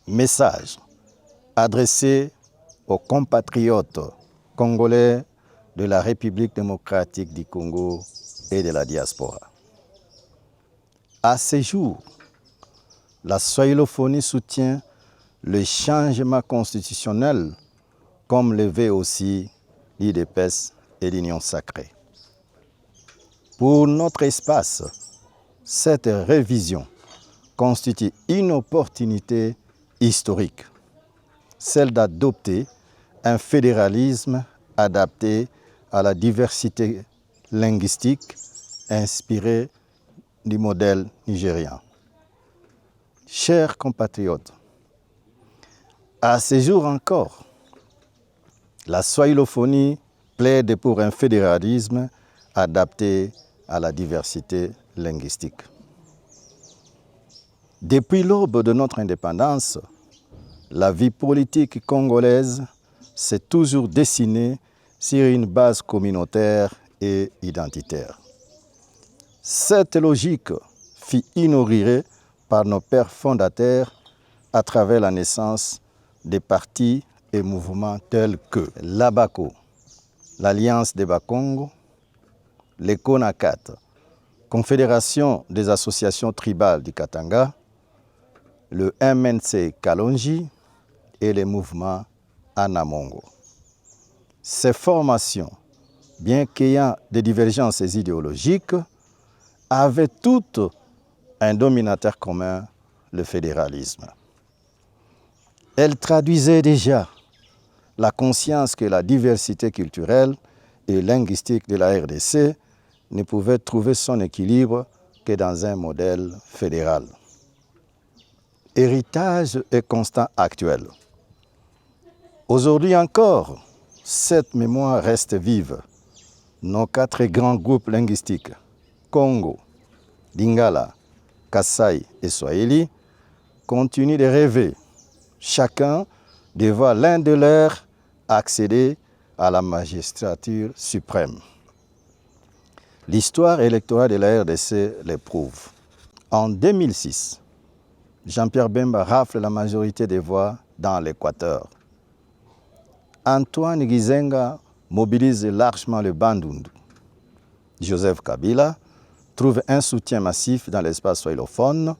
Message adressé aux compatriotes congolais de la République démocratique du Congo et de la diaspora. À ce jour, la swahilophonie soutient le changement constitutionnel comme le veut aussi l'UDPS et l'Union sacrée. Pour notre espace, cette révision constitue une opportunité historique, celle d'adopter un fédéralisme adapté à la diversité linguistique inspiré du modèle nigérien. Chers compatriotes, à ce jour encore, la swahilophonie plaide pour un fédéralisme adapté à la diversité linguistique. Depuis l'aube de notre indépendance, la vie politique congolaise s'est toujours dessinée sur une base communautaire et identitaire. Cette logique fut inaugurée par nos pères fondateurs à travers la naissance des partis et mouvements tels que l'ABACO, l'Alliance des Bakongo, les CONACAT, Confédération des associations tribales du Katanga, le MNC Kalonji et les mouvements Anamongo. Ces formations, bien qu'ayant des divergences idéologiques, avaient toutes un dominateur commun, le fédéralisme. Elles traduisaient déjà la conscience que la diversité culturelle et linguistique de la RDC ne pouvait trouver son équilibre que dans un modèle fédéral. Héritage et constat actuel. Aujourd'hui encore, cette mémoire reste vive. Nos 4 grands groupes linguistiques, Congo, Lingala, Kasaï et Swahili, continuent de rêver, chacun de voir l'un de leurs accéder à la magistrature suprême. L'histoire électorale de la RDC le prouve. En 2006, Jean-Pierre Bemba rafle la majorité des voix dans l'Équateur. Antoine Gizenga mobilise largement le Bandundu. Joseph Kabila trouve un soutien massif dans l'espace swahilophone,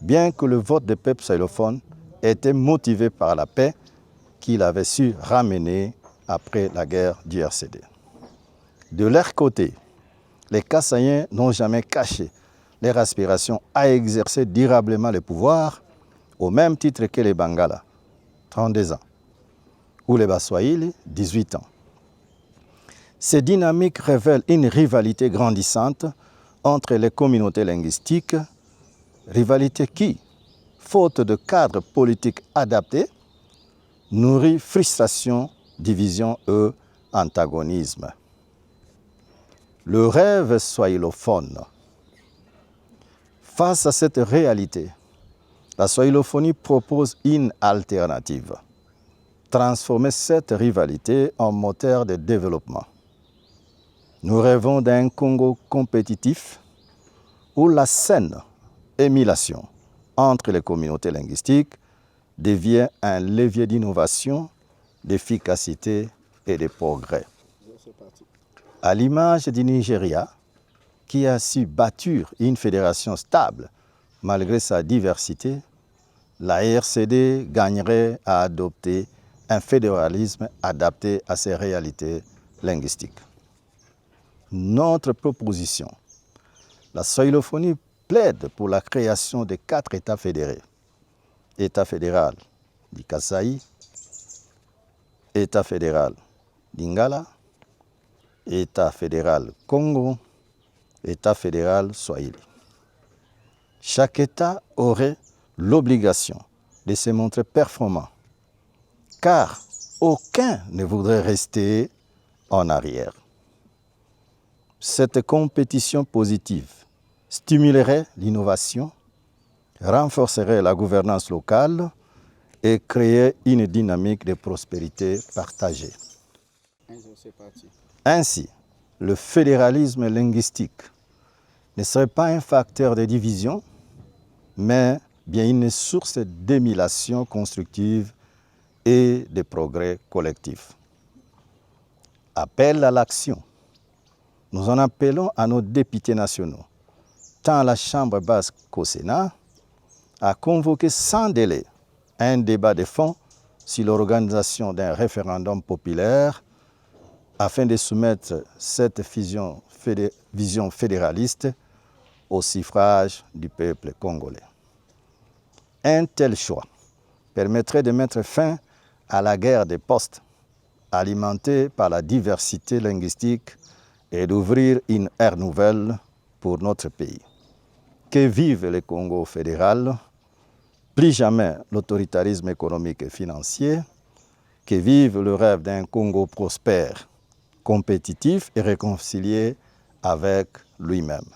bien que le vote des peuples swahilophones était motivé par la paix qu'il avait su ramener après la guerre du RCD. De leur côté, les Kassaïens n'ont jamais caché leur aspiration à exercer durablement le pouvoir au même titre que les Bangala, 32 ans, ou les Baswahili, 18 ans. Ces dynamiques révèlent une rivalité grandissante entre les communautés linguistiques, rivalité qui, faute de cadre politique adapté, nourrit frustration, division et antagonisme. Le rêve swahilophone. Face à cette réalité, la swahilophonie propose une alternative. Transformer cette rivalité en moteur de développement. Nous rêvons d'un Congo compétitif où la saine émulation entre les communautés linguistiques devient un levier d'innovation, d'efficacité et de progrès. À l'image du Nigeria, qui a su bâtir une fédération stable malgré sa diversité, la RCD gagnerait à adopter un fédéralisme adapté à ses réalités linguistiques. Notre proposition, la swahilophonie plaide pour la création de 4 États fédérés. État fédéral du Kasaï, État fédéral d'Ingala, État fédéral Congo, État fédéral Swahili. Chaque État aurait l'obligation de se montrer performant, car aucun ne voudrait rester en arrière. Cette compétition positive stimulerait l'innovation, renforcerait la gouvernance locale et créer une dynamique de prospérité partagée. Ainsi, le fédéralisme linguistique ne serait pas un facteur de division, mais bien une source d'émulation constructive et de progrès collectif. Appel à l'action. Nous en appelons à nos députés nationaux, tant à la Chambre basse qu'au Sénat, à convoquer sans délai un débat de fond sur l'organisation d'un référendum populaire afin de soumettre cette vision fédéraliste au suffrage du peuple congolais. Un tel choix permettrait de mettre fin à la guerre des postes, alimentée par la diversité linguistique, et d'ouvrir une ère nouvelle pour notre pays. Que vive le Congo fédéral, plus jamais l'autoritarisme économique et financier, que vive le rêve d'un Congo prospère, compétitif et réconcilié avec lui-même.